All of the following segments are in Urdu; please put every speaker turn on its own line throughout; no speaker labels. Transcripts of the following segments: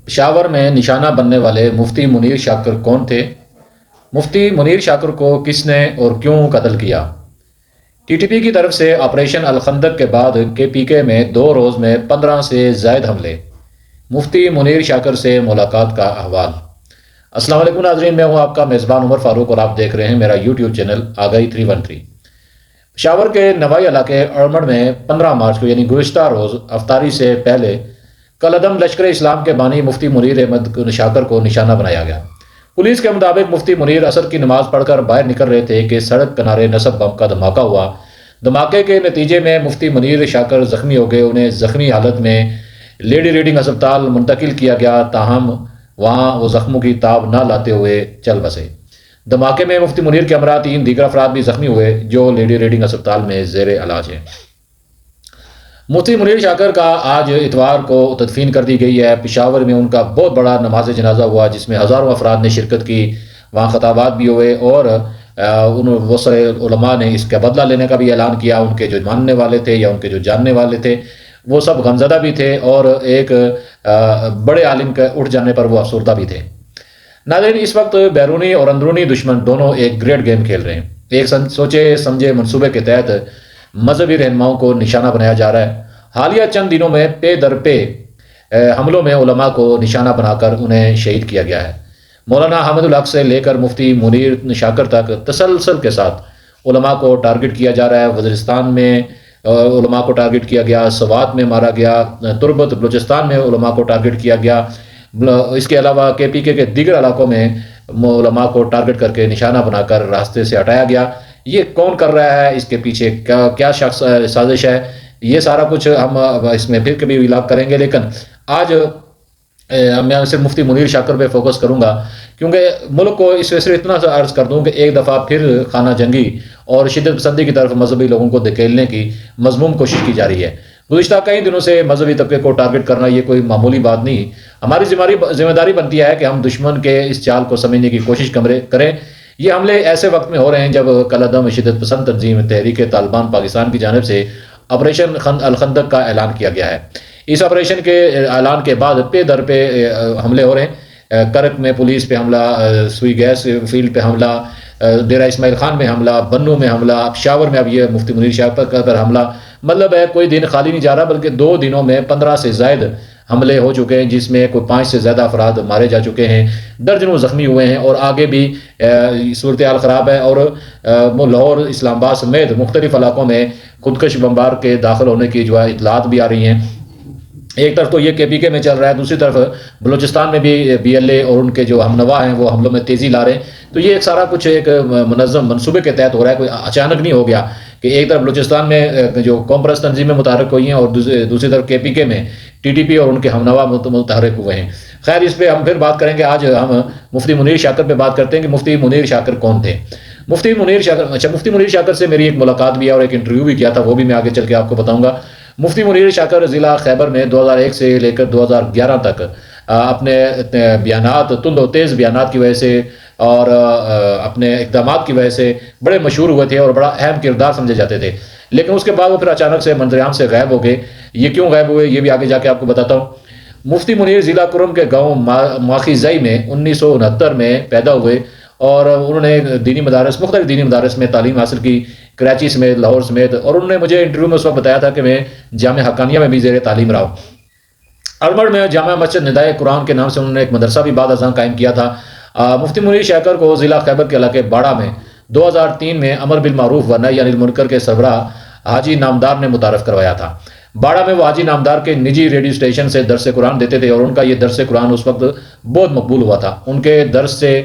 پشاور میں نشانہ بننے والے مفتی منیر شاکر کون تھے؟ مفتی منیر شاکر کو کس نے اور کیوں قتل کیا؟ ٹی ٹی پی کی طرف سے آپریشن الخندق کے بعد کے پی کے میں 2 روز میں 15 سے زائد حملے، مفتی منیر شاکر سے ملاقات کا احوال۔ السلام علیکم ناظرین، میں ہوں آپ کا میزبان عمر فاروق اور آپ دیکھ رہے ہیں میرا یوٹیوب چینل آگاہی 313۔ پشاور کے نوائی علاقے ارمڑ میں 15 مارچ کو یعنی گزشتہ روز افطاری سے پہلے کالعدم لشکر اسلام کے بانی مفتی منیر احمد شاکر کو نشانہ بنایا گیا۔ پولیس کے مطابق مفتی منیر عصر کی نماز پڑھ کر باہر نکل رہے تھے کہ سڑک کنارے نصب بم کا دھماکہ ہوا۔ دھماکے کے نتیجے میں مفتی منیر شاکر زخمی ہو گئے۔ انہیں زخمی حالت میں لیڈی ریڈنگ ہسپتال منتقل کیا گیا، تاہم وہاں وہ زخموں کی تاب نہ لاتے ہوئے چل بسے۔ دھماکے میں مفتی منیر کے ہمراہ 3 دیگر افراد بھی زخمی ہوئے جو لیڈی ریڈنگ ہسپتال میں زیر علاج ہیں۔ مفتی منیر شاکر کا آج اتوار کو تدفین کر دی گئی ہے۔ پشاور میں ان کا بہت بڑا نماز جنازہ ہوا جس میں ہزاروں افراد نے شرکت کی، وہاں خطابات بھی ہوئے اور بہت سارے علماء نے اس کا بدلہ لینے کا بھی اعلان کیا۔ ان کے جو ماننے والے تھے یا ان کے جو جاننے والے تھے وہ سب غمزدہ بھی تھے اور ایک بڑے عالم کے اٹھ جانے پر وہ افسردہ بھی تھے۔ ناظرین، اس وقت بیرونی اور اندرونی دشمن دونوں ایک گریٹ گیم کھیل رہے ہیں۔ ایک سوچے سمجھے منصوبے کے تحت مذہبی رہنماؤں کو نشانہ بنایا جا رہا ہے۔ حالیہ چند دنوں میں پے در پے حملوں میں علماء کو نشانہ بنا کر انہیں شہید کیا گیا ہے۔ مولانا حامد الحق سے لے کر مفتی منیر شاکر تک تسلسل کے ساتھ علماء کو ٹارگٹ کیا جا رہا ہے۔ وزیرستان میں علماء کو ٹارگٹ کیا گیا، سوات میں مارا گیا، تربت بلوچستان میں علماء کو ٹارگٹ کیا گیا۔ اس کے علاوہ کے پی کے دیگر علاقوں میں علماء کو ٹارگٹ کر کے نشانہ بنا کر راستے سے ہٹایا گیا۔ یہ کون کر رہا ہے، اس کے پیچھے کیا شخص سازش ہے، یہ سارا کچھ ہم اس میں پھر کبھی ولاگ کریں گے، لیکن آج میں صرف مفتی منیر شاکر پہ فوکس کروں گا کیونکہ ملک کو اس وجہ سے اتنا سا عرض کر دوں کہ ایک دفعہ پھر خانہ جنگی اور شدت پسندی کی طرف مذہبی لوگوں کو دھکیلنے کی مذموم کوشش کی جا رہی ہے۔ گزشتہ کئی دنوں سے مذہبی طبقے کو ٹارگٹ کرنا یہ کوئی معمولی بات نہیں۔ ہماری ذمہ داری بنتی ہے کہ ہم دشمن کے اس چال کو سمجھنے کی کوشش کریں۔ یہ حملے ایسے وقت میں ہو رہے ہیں جب کالعدم شدت پسند تنظیم تحریک طالبان پاکستان کی جانب سے آپریشن الخندق کا اعلان کیا گیا ہے۔ اس آپریشن کے اعلان کے بعد پے در پے حملے ہو رہے ہیں۔ کرک میں پولیس پہ حملہ، سوئی گیس فیلڈ پہ حملہ، ڈیرہ اسماعیل خان میں حملہ، بنو میں حملہ، پشاور میں اب یہ مفتی منیر شاکر پر حملہ۔ مطلب ہے کوئی دن خالی نہیں جا رہا، بلکہ 2 دنوں میں 15 سے زائد حملے ہو چکے ہیں جس میں کوئی 5 سے زیادہ افراد مارے جا چکے ہیں، درجنوں زخمی ہوئے ہیں اور آگے بھی صورتحال خراب ہے۔ اور لاہور، اسلام آباد سمیت مختلف علاقوں میں خودکش بمبار کے داخل ہونے کی جو ہے اطلاعات بھی آ رہی ہیں۔ ایک طرف تو یہ کے پی کے میں چل رہا ہے، دوسری طرف بلوچستان میں بھی بی ایل اے اور ان کے جو ہم نوا ہیں وہ حملوں میں تیزی لا رہے ہیں۔ تو یہ ایک سارا کچھ ایک منظم منصوبے کے تحت ہو رہا ہے، کوئی اچانک نہیں ہو گیا کہ ایک طرف بلوچستان میں جو قوم پرست تنظیمیں متحرک ہوئی ہیں اور دوسری طرف کے پی کے میں ٹی ٹی پی اور ان کے ہم نوا متحرک ہوئے ہیں۔ خیر، اس پہ ہم پھر بات کریں گے۔ آج ہم مفتی منیر شاکر پہ بات کرتے ہیں کہ مفتی منیر شاکر کون تھے۔ مفتی منیر شاکر سے میری ایک ملاقات بھی ہے اور ایک انٹرویو بھی کیا تھا، وہ بھی میں آگے چل کے آپ کو بتاؤں گا۔ مفتی منیر شاکر ضلع خیبر میں 2001 سے لے کر 2011 تک اپنے بیانات، تند و تیز بیانات کی وجہ سے اور اپنے اقدامات کی وجہ سے بڑے مشہور ہوئے تھے اور بڑا اہم کردار سمجھے جاتے تھے، لیکن اس کے بعد وہ پھر اچانک سے منظر عام سے غائب ہو گئے۔ یہ کیوں غائب ہوئے یہ بھی آگے جا کے آپ کو بتاتا ہوں۔ مفتی منیر ضلع کرم کے گاؤں ماخی زئی میں 1969 میں پیدا ہوئے اور انہوں نے مختلف دینی مدارس میں تعلیم حاصل کی، کراچی سمیت، لاہور سمیت، اور انہوں نے مجھے انٹرویو میں اس وقت بتایا تھا کہ میں جامعہ حقانیہ میں بھی زیر تعلیم رہا ہوں۔ ارمڑ میں جامعہ مسجد ندائے قرآن کے نام سے انہوں نے ایک مدرسہ بھی بعد ازاں قائم کیا تھا۔ مفتی منیر شاکر کو ضلع خیبر کے علاقے باڑہ میں 2003 میں امر بالمعروف و نہی عن المنکر کے سربراہ حاجی نامدار نے متعارف کروایا تھا۔ باڑہ میں وہ حاجی نامدار کے نجی ریڈیو اسٹیشن سے درس قرآن دیتے تھے اور ان کا یہ درس قرآن اس وقت بہت مقبول ہوا تھا۔ ان کے درس سے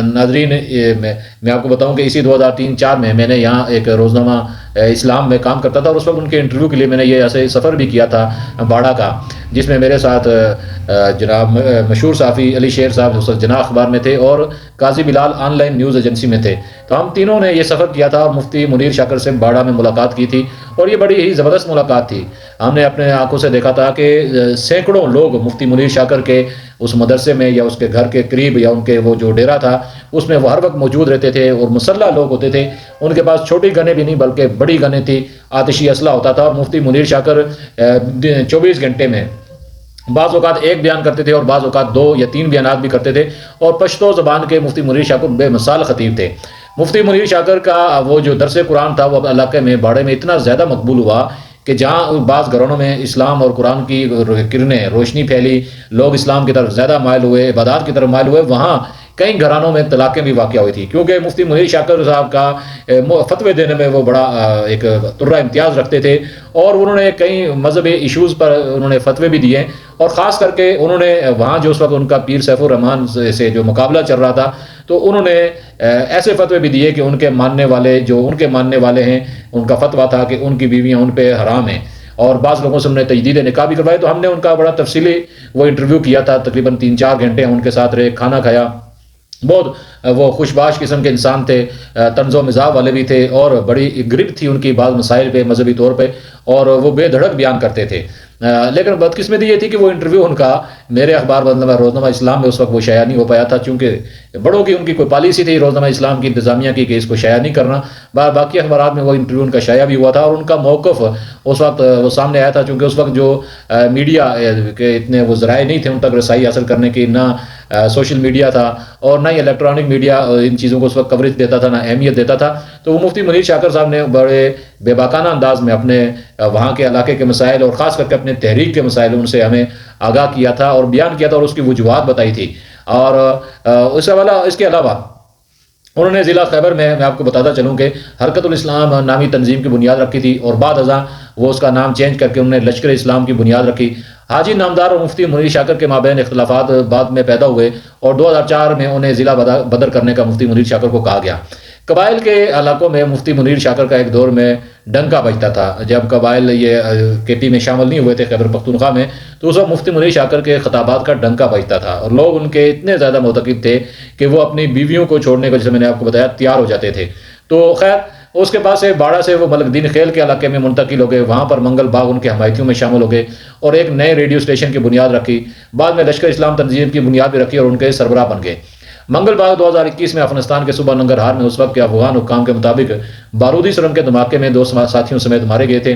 ناظرین میں آپ کو بتاؤں کہ اسی 2003-04 میں نے یہاں ایک روزنامہ اسلام میں کام کرتا تھا اور اس وقت ان کے انٹرویو کے لیے میں نے یہ ایسے سفر بھی کیا تھا باڑہ کا، جس میں میرے ساتھ جناب مشہور صحافی علی شیر صاحب جناح اخبار میں تھے اور قاضی بلال آن لائن نیوز ایجنسی میں تھے۔ تو ہم تینوں نے یہ سفر کیا تھا اور مفتی منیر شاکر سے باڑہ میں ملاقات کی تھی اور یہ بڑی ہی زبردست ملاقات تھی۔ ہم نے اپنے آنکھوں سے دیکھا تھا کہ سینکڑوں لوگ مفتی منیر شاکر کے اس مدرسے میں یا اس کے گھر کے قریب یا ان کے وہ جو ڈیرہ تھا اس میں وہ ہر وقت موجود رہتے تھے اور مسلح لوگ ہوتے تھے۔ ان کے پاس چھوٹی گنیں بھی نہیں بلکہ بڑی گنیں تھی، آتشی اسلحہ ہوتا تھا اور مفتی منیر شاکر 24 گھنٹے میں بعض اوقات ایک بیان کرتے تھے اور بعض اوقات 2 یا 3 بیانات بھی کرتے تھے، اور پشتو زبان کے مفتی منیر شاکر بے مثال خطیب تھے۔ مفتی منیر شاکر کا وہ جو درس قرآن تھا وہ علاقے میں باڑے میں اتنا زیادہ مقبول ہوا کہ جہاں بعض گھروں میں اسلام اور قرآن کی کرنیں روشنی پھیلی، لوگ اسلام کی طرف زیادہ مائل ہوئے، عبادات کی طرف مائل ہوئے، وہاں کئی گھرانوں میں طلاقیں بھی واقع ہوئی تھی، کیونکہ مفتی منیر شاکر صاحب کا فتوے دینے میں وہ بڑا ایک ترہ امتیاز رکھتے تھے، اور انہوں نے کئی مذہبی ایشوز پر انہوں نے فتوے بھی دیے، اور خاص کر کے انہوں نے وہاں جو اس وقت ان کا پیر سیف الرحمان سے جو مقابلہ چل رہا تھا، تو انہوں نے ایسے فتوے بھی دیے کہ ان کے ماننے والے ہیں، ان کا فتویٰ تھا کہ ان کی بیویاں ان پہ حرام ہیں، اور بعض لوگوں سے ہم نے تجدید نکاح بھی کروائے۔ تو ہم نے ان کا بڑا تفصیلی وہ انٹرویو کیا تھا، تقریباً 3-4 گھنٹے ان کے ساتھ رہے، کھانا کھایا۔ بہت وہ خوشباش قسم کے انسان تھے، طنز و مزاح والے بھی تھے، اور بڑی گرفت تھی ان کی بعض مسائل پہ مذہبی طور پہ، اور وہ بے دھڑک بیان کرتے تھے۔ لیکن بدقسمتی یہ تھی کہ وہ انٹرویو ان کا میرے اخبار روزنامہ اسلام میں اس وقت وہ شائع نہیں ہو پایا تھا، چونکہ بڑوں کی ان کی کوئی پالیسی تھی روزنامہ اسلام کی انتظامیہ کی کہ اس کو شائع نہیں کرنا۔ باقی اخبارات میں وہ انٹرویو ان کا شائع بھی ہوا تھا، اور ان کا موقف اس وقت وہ سامنے آیا تھا، چونکہ اس وقت جو میڈیا کے اتنے وہ ذرائع نہیں تھے ان تک رسائی حاصل کرنے کی، نہ سوشل میڈیا تھا اور نہ ہی الیکٹرانک میڈیا ان چیزوں کو اس وقت کوریج دیتا تھا، نہ اہمیت دیتا تھا۔ تو وہ مفتی منیر شاکر صاحب نے بڑے بے باکانہ انداز میں اپنے وہاں کے علاقے کے مسائل اور خاص کر کے اپنے تحریک کے مسائل ان سے ہمیں آگاہ کیا تھا اور بیان کیا تھا، اور اس کی وجوہات بتائی تھی۔ اور اس کے علاوہ انہوں نے ضلع خیبر میں آپ کو بتاتا چلوں کہ حرکت الاسلام نامی تنظیم کی بنیاد رکھی تھی، اور بعد ازاں وہ اس کا نام چینج کر کے انہوں نے لشکر اسلام کی بنیاد رکھی۔ حاجی نامدار اور مفتی منیر شاکر کے مابین اختلافات بعد میں پیدا ہوئے، اور 2004 میں انہیں ضلع بدر کرنے کا مفتی منیر شاکر کو کہا گیا۔ قبائل کے علاقوں میں مفتی منیر شاکر کا ایک دور میں ڈنکا بجتا تھا، جب قبائل یہ کے پی میں شامل نہیں ہوئے تھے خیبر پختونخوا میں، تو اس وقت مفتی منیر شاکر کے خطابات کا ڈنکا بجتا تھا، اور لوگ ان کے اتنے زیادہ معتقد تھے کہ وہ اپنی بیویوں کو چھوڑنے کو، جیسے میں نے آپ کو بتایا، تیار ہو جاتے تھے۔ تو خیر اس کے بعد سے باڑہ سے وہ ملک دین خیل کے علاقے میں منتقل ہو گئے، وہاں پر منگل باغ ان کے حمایتیوں میں شامل ہو گئے، اور ایک نئے ریڈیو اسٹیشن کی بنیاد رکھی۔ بعد میں لشکر اسلام تنظیم کی بنیاد بھی رکھی اور ان کے سربراہ بن گئے۔ منگل باغ 2021 میں افغانستان کے صوبہ ننگرہار میں اس وقت کے افغان حکام کے مطابق بارودی سرنگ کے دھماکے میں 2 ساتھیوں سمیت مارے گئے تھے۔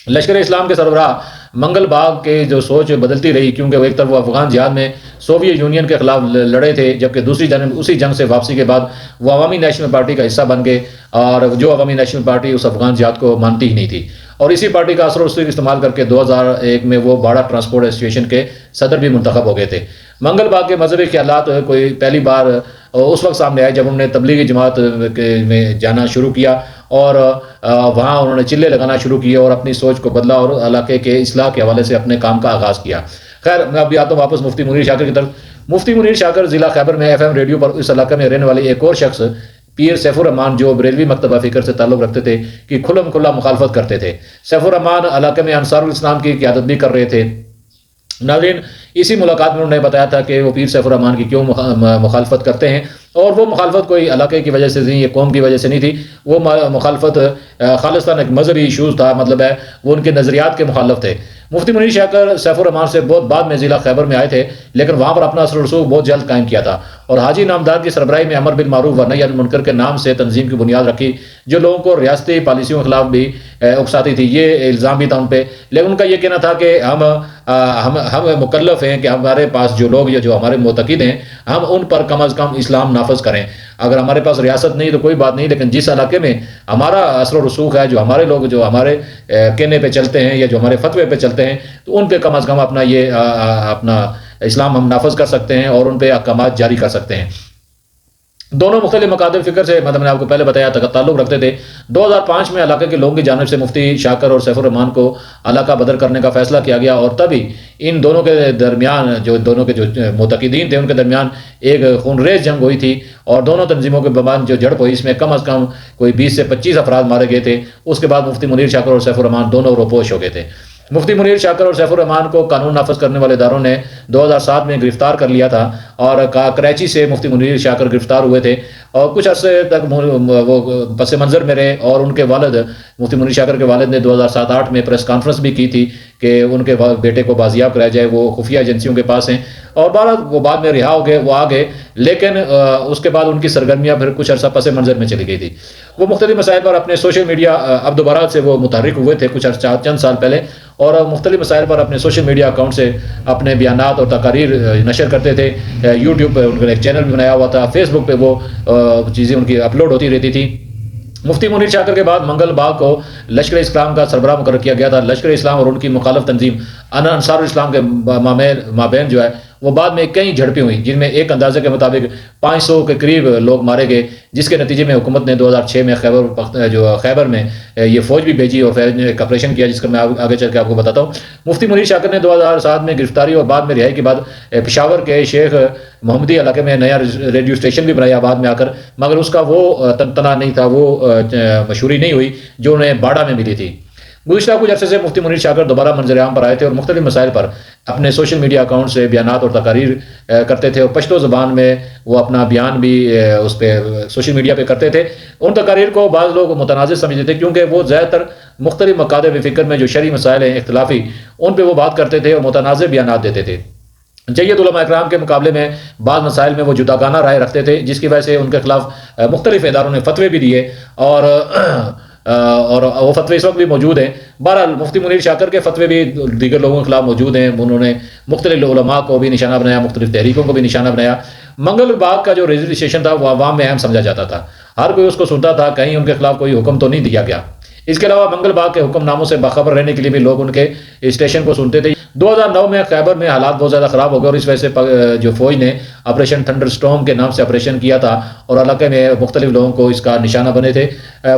لشکر اسلام کے سربراہ منگل باغ کے جو سوچ بدلتی رہی، کیونکہ وہ ایک طرف وہ افغان جہاد میں سوویت یونین کے خلاف لڑے تھے، جبکہ دوسری جانب اسی جنگ سے واپسی کے بعد وہ عوامی نیشنل پارٹی کا حصہ بن گئے، اور جو عوامی نیشنل پارٹی اس افغان جہاد کو مانتی ہی نہیں تھی، اور اسی پارٹی کا اثر و رسوخ استعمال کر کے 2001 میں وہ باڑہ ٹرانسپورٹ ایسوسیشن کے صدر بھی منتخب ہو گئے تھے۔ منگل باغ کے مذہبی خیالات کوئی پہلی بار اس وقت سامنے آئے جب انہوں نے تبلیغی جماعت میں جانا شروع کیا، اور وہاں انہوں نے چلے لگانا شروع کیے اور اپنی سوچ کو بدلا، اور علاقے کے اصلاح کے حوالے سے اپنے کام کا آغاز کیا۔ خیر میں اب آتا ہوں واپس مفتی منیر شاکر کی طرف۔ مفتی منیر شاکر ضلع خیبر میں FM ریڈیو پر اس علاقے میں رہنے والے ایک اور شخص پیر سیف الرحمان، جو بریلوی مکتبہ فکر سے تعلق رکھتے تھے، کی کھلم کھلا مخالفت کرتے تھے۔ سیف الرحمان علاقے میں انصار الاسلام کی قیادت بھی کر رہے تھے۔ ناظرین، اسی ملاقات میں انہوں نے بتایا تھا کہ وہ پیر سیف الرحمان کی کیوں مخالفت کرتے ہیں، اور وہ مخالفت کوئی علاقے کی وجہ سے نہیں، یہ قوم کی وجہ سے نہیں تھی، وہ مخالفت خالصتاً ایک مذہبی ایشوز تھا، مطلب ہے وہ ان کے نظریات کے مخالف تھے۔ مفتی منیر شاکر سیف الرحمان سے بہت بعد میں ضلع خیبر میں آئے تھے، لیکن وہاں پر اپنا اثر و رسوخ بہت جلد قائم کیا تھا، اور حاجی نامدار کی سربراہی میں امر بالمعروف و نہی عن المنکر کے نام سے تنظیم کی بنیاد رکھی، جو لوگوں کو ریاستی پالیسیوں کے خلاف بھی اکساتی تھی۔ یہ الزام بھی تھا ان پہ، لیکن ان کا یہ کہنا تھا کہ ہم مکلف ہیں کہ ہمارے پاس جو لوگ جو ہمارے معتقد ہیں، ہم ان پر کم از کم اسلام نافذ کریں۔ اگر ہمارے پاس ریاست نہیں تو کوئی بات نہیں، لیکن جس علاقے میں ہمارا اثر و رسوخ ہے، جو ہمارے لوگ جو ہمارے کہنے پہ چلتے ہیں یا جو ہمارے فتوے پہ چلتے ہیں، تو ان پہ کم از کم اپنا اسلام ہم نافذ کر سکتے ہیں اور ان پہ احکامات جاری کر سکتے ہیں۔ دونوں مختلف مقادم فکر سے میں نے آپ کو پہلے بتایا تھا تعلق رکھتے تھے۔ 2005 میں علاقے کے لوگوں کی جانب سے مفتی شاکر اور سیف الرحمان کو علاقہ بدر کرنے کا فیصلہ کیا گیا، اور تبھی ان دونوں کے درمیان جو معتقدین تھے ان کے درمیان ایک خونریز جنگ ہوئی تھی، اور دونوں تنظیموں کے درمیان جو جھڑپ ہوئی اس میں کم از کم کوئی 20 سے 25 افراد مارے گئے تھے۔ اس کے بعد مفتی منیر شاکر اور سیف الرحمان دونوں روپوش ہو گئے تھے۔ مفتی منیر شاکر اور سیف الرحمان کو قانون نافذ کرنے والے اداروں نے 2007 میں گرفتار کر لیا تھا، اور کراچی سے مفتی منیر شاکر گرفتار ہوئے تھے، اور کچھ عرصے تک وہ پس منظر میں رہے، اور ان کے والد مفتی منیر شاکر کے والد نے 2007-8 میں پریس کانفرنس بھی کی تھی کہ ان کے بیٹے کو بازیاب کرایا جائے، وہ خفیہ ایجنسیوں کے پاس ہیں، اور وہ بعد میں رہا ہو گئے، وہ آ گئے، لیکن اس کے بعد ان کی سرگرمیاں پھر کچھ عرصہ پس منظر میں چلی گئی تھی۔ وہ مختلف مسائل پر اپنے سوشل میڈیا، اب دوبارہ سے وہ متحرک ہوئے تھے کچھ چند سال پہلے، اور مختلف مسائل پر اپنے سوشل میڈیا اکاؤنٹ سے اپنے بیانات اور تقاریر نشر کرتے تھے۔ یوٹیوب پہ ان کا ایک چینل بھی بنایا ہوا تھا، فیس بک پہ وہ چیزیں ان کی اپلوڈ ہوتی رہتی تھی۔ مفتی منیر شاکر کے بعد منگل باغ کو لشکر اسلام کا سربراہ مقرر کیا گیا تھا۔ لشکر اسلام اور ان کی مخالف تنظیم انصار الاسلام کے مابین جو ہے وہ بعد میں کئی جھڑپیں ہوئیں، جن میں ایک اندازے کے مطابق 500 کے قریب لوگ مارے گئے، جس کے نتیجے میں حکومت نے 2006 میں خیبر میں یہ فوج بھی بھیجی اور فوج نے ایک آپریشن کیا، جس کا میں آگے چل کے آپ کو بتاتا ہوں۔ مفتی منیر شاکر نے 2007 میں گرفتاری اور بعد میں رہائی کے بعد پشاور کے شیخ محمدی علاقے میں نیا ریڈیو اسٹیشن بھی بنایا بعد میں آ کر، مگر اس کا وہ تنتنا نہیں تھا، وہ مشہوری نہیں ہوئی جو انہیں باڑہ میں ملی تھی۔ گزشتہ کچھ عرصے سے مفتی منیر شاکر دوبارہ منظر عام پر آئے تھے اور مختلف مسائل پر اپنے سوشل میڈیا اکاؤنٹ سے بیانات اور تقاریر کرتے تھے، اور پشتو زبان میں وہ اپنا بیان بھی اس پہ سوشل میڈیا پہ کرتے تھے۔ ان تقاریر کو بعض لوگ متنازع سمجھتے تھے، کیونکہ وہ زیادہ تر مختلف مقاطع فکر میں جو شرعی مسائل ہیں اختلافی، ان پہ وہ بات کرتے تھے اور متنازع بیانات دیتے تھے۔ جید علماء اکرام کے مقابلے میں بعض مسائل میں وہ جداگانہ رائے رکھتے تھے، جس کی وجہ سے ان کے خلاف مختلف اداروں نے فتوے بھی دیے، اور وہ فتوے اس وقت بھی موجود ہیں۔ بہرحال مفتی منیر شاکر کے فتوے بھی دیگر لوگوں کے خلاف موجود ہیں، انہوں نے مختلف علماء کو بھی نشانہ بنایا، مختلف تحریکوں کو بھی نشانہ بنایا۔ منگل باغ کا جو ریڈیو اسٹیشن تھا وہ عوام میں اہم سمجھا جاتا تھا، ہر کوئی اس کو سنتا تھا، کہیں ان کے خلاف کوئی حکم تو نہیں دیا گیا۔ اس کے علاوہ منگل باغ کے حکم ناموں سے باخبر رہنے کے لیے بھی لوگ ان کے اسٹیشن کو سنتے تھے۔ 2009 میں خیبر میں حالات بہت زیادہ خراب ہو گئے، اور اس وجہ سے جو فوج نے آپریشن تھنڈر سٹورم کے نام سے آپریشن کیا تھا، اور علاقے میں مختلف لوگوں کو اس کا نشانہ بنے تھے۔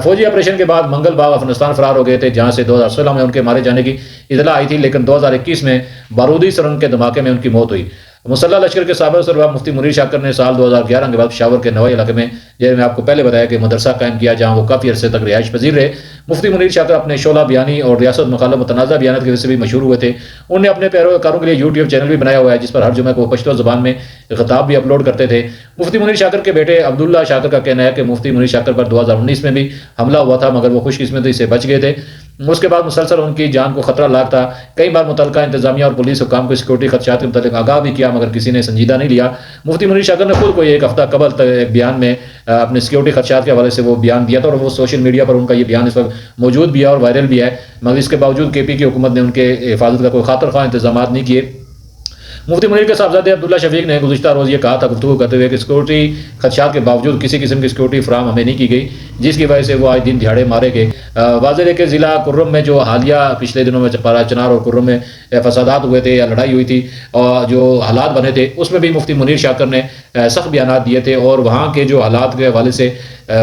فوجی آپریشن کے بعد منگل باغ افغانستان فرار ہو گئے تھے، جہاں سے 2016 میں ان کے مارے جانے کی اطلاع آئی تھی، لیکن 2021 میں بارودی سرنگ کے دھماکے میں ان کی موت ہوئی۔ مسلح لشکر کے سابق سربراہ مفتی منیر شاکر نے سال 2011 کے بعد پشاور کے نوائی علاقے میں، جیسے میں آپ کو پہلے بتایا کہ مدرسہ قائم کیا، جہاں وہ کافی عرصے تک رہائش پذیر رہے۔ مفتی منیر شاکر اپنے شعلہ بیانی اور ریاست مخالف متنازع بیانات کی وجہ سے بھی مشہور ہوئے تھے۔ انہوں نے اپنے پیروکاروں کے لیے یوٹیوب چینل بھی بنایا ہوا ہے، جس پر ہر جمعہ کو پشتو زبان میں خطاب بھی اپلوڈ کرتے تھے۔ مفتی منیر شاکر کے بیٹے عبداللہ شاکر کا کہنا ہے کہ مفتی منیر شاکر پر 2019 میں بھی حملہ ہوا تھا، مگر وہ خوش قسمتی سے بچ گئے تھے۔ اس کے بعد مسلسل ان کی جان کو خطرہ لاحق تھا۔ کئی بار متعلقہ انتظامیہ اور پولیس حکام کو سیکورٹی خدشات کے متعلق آگاہ بھی کیا، مگر کسی نے سنجیدہ نہیں لیا۔ مفتی منیر شاکر نے خود کو ایک ہفتہ قبل تک ایک بیان میں اپنے سیکورٹی خدشات کے حوالے سے وہ بیان دیا تھا، اور وہ سوشل میڈیا پر ان کا یہ بیان اس وقت موجود بھی ہے اور وائرل بھی ہے، مگر اس کے باوجود کے پی کی حکومت نے ان کے حفاظت کا کوئی خاطر خواہ انتظامات نہیں کیے۔ مفتی منیر کے صاحبزادے عبداللہ شفیق نے گزشتہ روز یہ کہا تھا گفتگو کرتے ہوئے کہ سیکورٹی خدشات کے باوجود کسی قسم کی سیکورٹی فراہم ہمیں نہیں کی گئی، جس کی وجہ سے وہ آج دن دیہڑے مارے گئے۔ واضح ہے کہ ضلع کرم میں جو حالیہ پچھلے دنوں میں پارا چنار اور کرم میں فسادات ہوئے تھے یا لڑائی ہوئی تھی اور جو حالات بنے تھے، اس میں بھی مفتی منیر شاکر نے سخت بیانات دیے تھے، اور وہاں کے جو حالات کے حوالے سے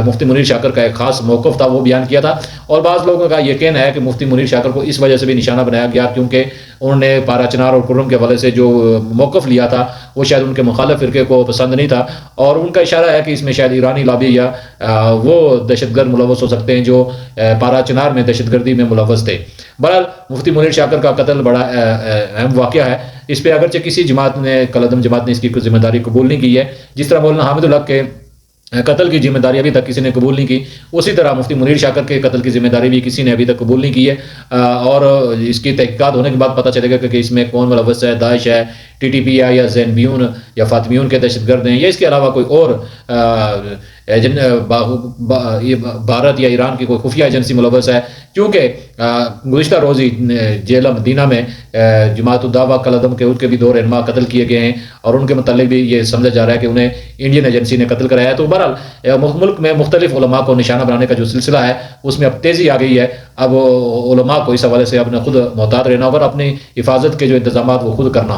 مفتی منیر شاکر کا ایک خاص موقف تھا وہ بیان کیا تھا۔ اور بعض لوگوں کا یہ کہنا ہے کہ مفتی منیر شاکر کو اس وجہ سے بھی نشانہ بنایا گیا کیونکہ انہوں نے پارا چنار اور کرم کے حوالے سے جو موقف لیا تھا وہ شاید ان کے مخالف فرقے کو پسند نہیں تھا، اور ان کا اشارہ ہے کہ اس میں شاید ایرانی لابی یا وہ دہشت گرد ملوث ہو سکتے ہیں جو پارا چنار میں دہشت گردی میں ملوث تھے۔ بہرحال مفتی منیر شاکر کا قتل بڑا اہم واقعہ ہے، اس پہ اگرچہ کسی جماعت نے کالعدم جماعت نے اس کی ذمہ داری قبول نہیں کی ہے، جس طرح مولانا حامد الحق کے قتل کی ذمہ داری ابھی تک کسی نے قبول نہیں کی، اسی طرح مفتی منیر شاکر کے قتل کی ذمہ داری بھی کسی نے ابھی تک قبول نہیں کی ہے، اور اس کی تحقیقات ہونے کے بعد پتہ چلے گا کہ اس میں کون ملوث ہے، داعش ہے، ٹی ٹی پی ہے، یا زینبیون یا فاطمیون کے دہشت گرد ہیں، یا اس کے علاوہ کوئی اور بھارت یا ایران کی کوئی خفیہ ایجنسی ملوث ہے، کیونکہ گزشتہ روز ہی جیل مدینہ میں جماعت الدعوہ کالعدم کے ان کے بھی 2 رہنما قتل کیے گئے ہیں، اور ان کے متعلق بھی یہ سمجھا جا رہا ہے کہ انہیں انڈین ایجنسی نے قتل کرایا ہے۔ تو بہرحال ملک میں مختلف علماء کو نشانہ بنانے کا جو سلسلہ ہے اس میں اب تیزی آ گئی ہے۔ اب علماء کو اس حوالے سے اپنے خود محتاط رہنا ہوگا اور اپنی حفاظت کے جو انتظامات وہ خود کرنا ہوگا۔